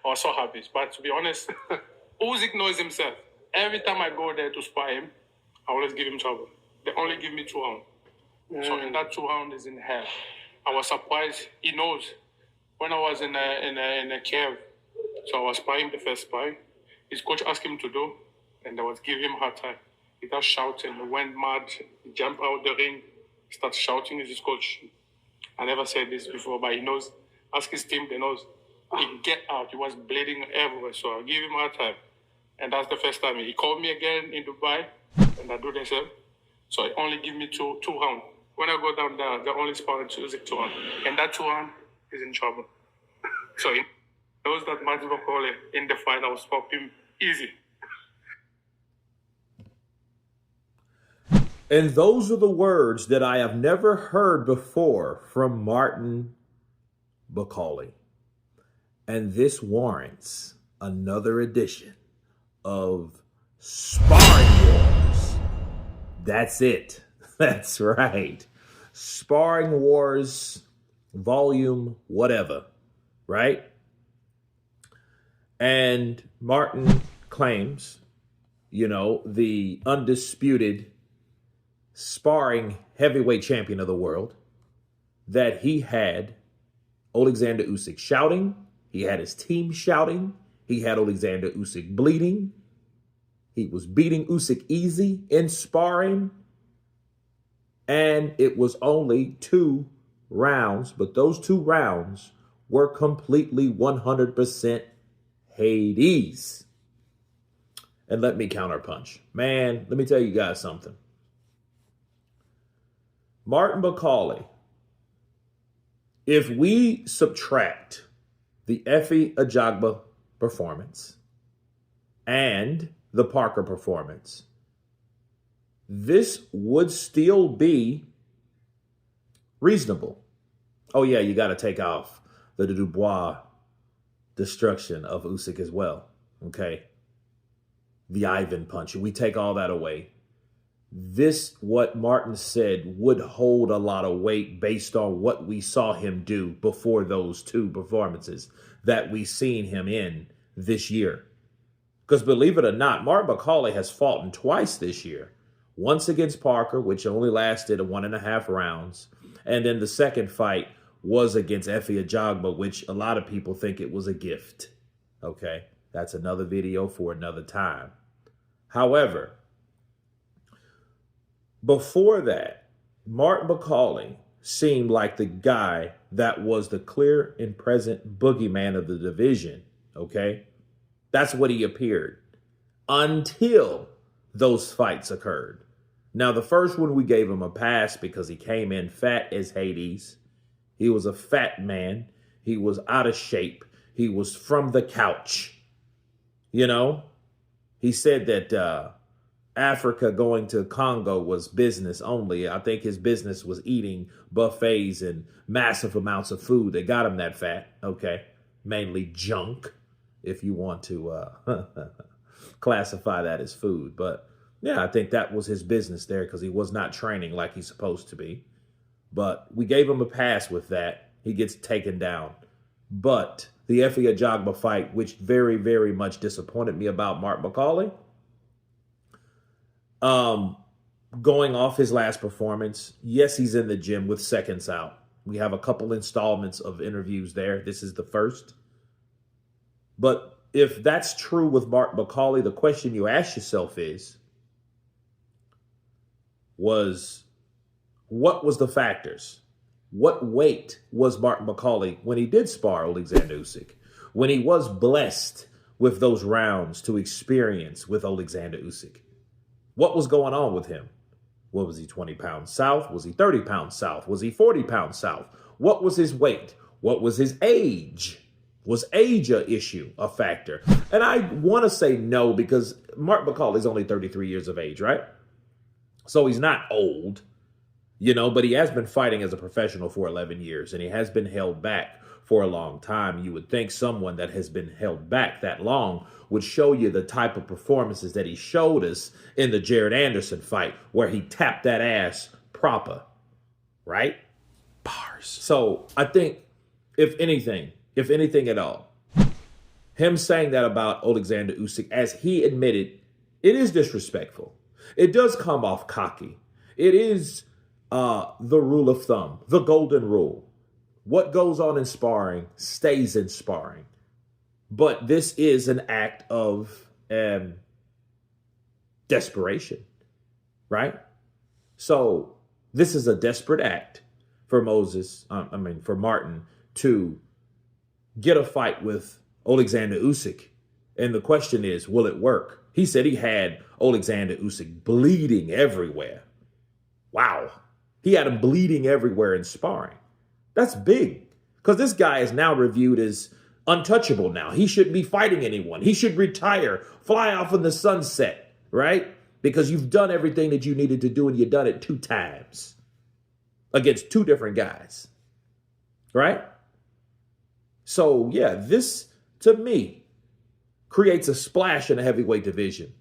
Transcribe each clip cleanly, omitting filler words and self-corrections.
I was so happy. But to be honest, Usyk knows himself. Every time I go there to spar him, I always give him trouble. They only give me 2 rounds. So in that 2 rounds is in hell. I was surprised. He knows. When I was in a cave, so I was sparring the first sparring. His coach asked him to do, and I was giving him a hard time. He started shouting, he went mad, he jumped out the ring, started shouting at his coach. I never said this before, but he knows. Ask his team, they knows. He get out. He was bleeding everywhere, so I give him a hard time. And that's the first time. He called me again in Dubai, and I do the same. So he only give me two rounds. When I go down there, the only sparring to Usyk 2 rounds. And that 2 rounds is in trouble. So he knows that match Bakole in the fight, I will stop him easy. And those are the words that I have never heard before from Martin Bakole. And this warrants another edition of Sparring Wars. That's it. That's right. Sparring Wars, volume, whatever, right? And Martin claims, the undisputed sparring heavyweight champion of the world, that he had Oleksandr Usyk shouting, he had his team shouting, he had Oleksandr Usyk bleeding, he was beating Usyk easy in sparring, and it was only 2 rounds, but those 2 rounds were completely 100% Hades. And let me counterpunch. Man, let me tell you guys something. Martin Bakole, if we subtract the Efe Ajagba performance and the Parker performance, this would still be reasonable. Oh yeah, you got to take off the Dubois destruction of Usyk as well, okay? The Ivan punch, we take all that away. This, what Martin said, would hold a lot of weight based on what we saw him do before those 2 performances that we seen him in this year. Because believe it or not, Martin Bakole has fought twice this year. Once against Parker, which only lasted 1.5 rounds. And then the second fight was against Efe Ajagba, which a lot of people think it was a gift. Okay, that's another video for another time. However, before that, Martin Bakole seemed like the guy that was the clear and present boogeyman of the division, okay? That's what he appeared until those fights occurred. Now, the first one, we gave him a pass because he came in fat as Hades. He was a fat man. He was out of shape. He was from the couch. He said that Africa going to Congo was business only. I think his business was eating buffets and massive amounts of food that got him that fat. Okay. Mainly junk, if you want to classify that as food. But yeah, I think that was his business there because he was not training like he's supposed to be. But we gave him a pass with that. He gets taken down. But the Efe Ajagba fight, which very, very much disappointed me about Martin Bakole, going off his last performance, yes, he's in the gym with Seconds Out. We have a couple installments of interviews there. This is the first. But if that's true with Martin Bakole, the question you ask yourself is, what was the factors? What weight was Martin Bakole when he did spar Oleksandr Usyk? When he was blessed with those rounds to experience with Oleksandr Usyk? What was going on with him? What was he, 20 pounds south? Was he 30 pounds south? Was he 40 pounds south? What was his weight? What was his age? Was age a issue, a factor? And I want to say no, because Martin Bakole is only 33 years of age, right? So he's not old, but he has been fighting as a professional for 11 years, and he has been held back for a long time. You would think someone that has been held back that long would show you the type of performances that he showed us in the Jared Anderson fight, where he tapped that ass proper, right? Bars. So I think, if anything at all, him saying that about Oleksandr Usyk, as he admitted, it is disrespectful. It does come off cocky. It is the rule of thumb, the golden rule. What goes on in sparring stays in sparring. But this is an act of desperation, right? So this is a desperate act for for Martin to get a fight with Oleksandr Usyk. And the question is, will it work? He said he had Oleksandr Usyk bleeding everywhere. Wow. He had him bleeding everywhere in sparring. That's big, because this guy is now reviewed as untouchable now. He shouldn't be fighting anyone. He should retire, fly off in the sunset, right? Because you've done everything that you needed to do, and you've done it 2 times against 2 different guys, right? So, yeah, this, to me, creates a splash in the heavyweight division,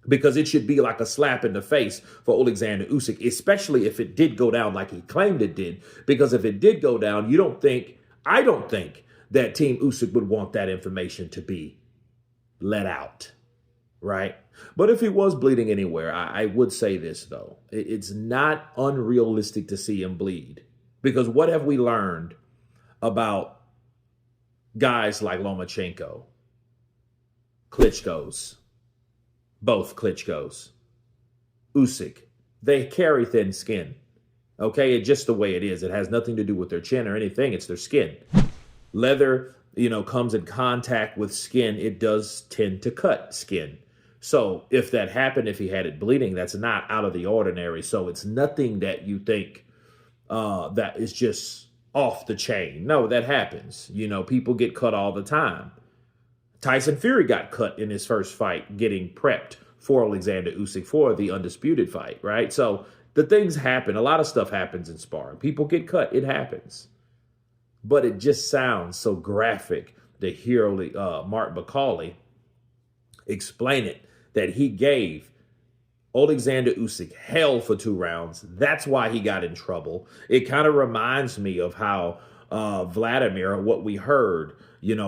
because it should be like a slap in the face for Oleksandr Usyk, especially if it did go down like he claimed it did. Because if it did go down, I don't think that Team Usyk would want that information to be let out, right? But if he was bleeding anywhere, I would say this, though. It's not unrealistic to see him bleed, because what have we learned about guys like Lomachenko, both Klitschko's, Usyk? They carry thin skin, okay? It's just the way it is. It has nothing to do with their chin or anything. It's their skin. Leather, comes in contact with skin. It does tend to cut skin. So if that happened, if he had it bleeding, that's not out of the ordinary. So it's nothing that you think that is just off the chain. No, that happens. People get cut all the time. Tyson Fury got cut in his first fight getting prepped for Oleksandr Usyk for the undisputed fight, right? So the things happen. A lot of stuff happens in sparring. People get cut. It happens. But it just sounds so graphic to hear Martin Bakole explain it, that he gave Oleksandr Usyk hell for 2 rounds. That's why he got in trouble. It kind of reminds me of how Vladimir, what we heard,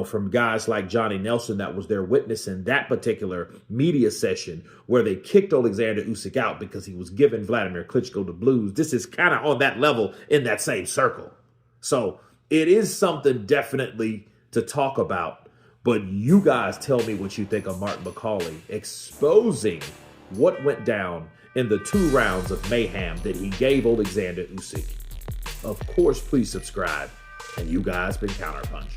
from guys like Johnny Nelson that was there witnessing that particular media session where they kicked Oleksandr Usyk out because he was giving Vladimir Klitschko the blues. This is kind of on that level in that same circle. So it is something definitely to talk about. But you guys tell me what you think of Martin Bakole exposing what went down in the 2 rounds of mayhem that he gave Oleksandr Usyk. Of course, please subscribe. And you guys been Counterpunch.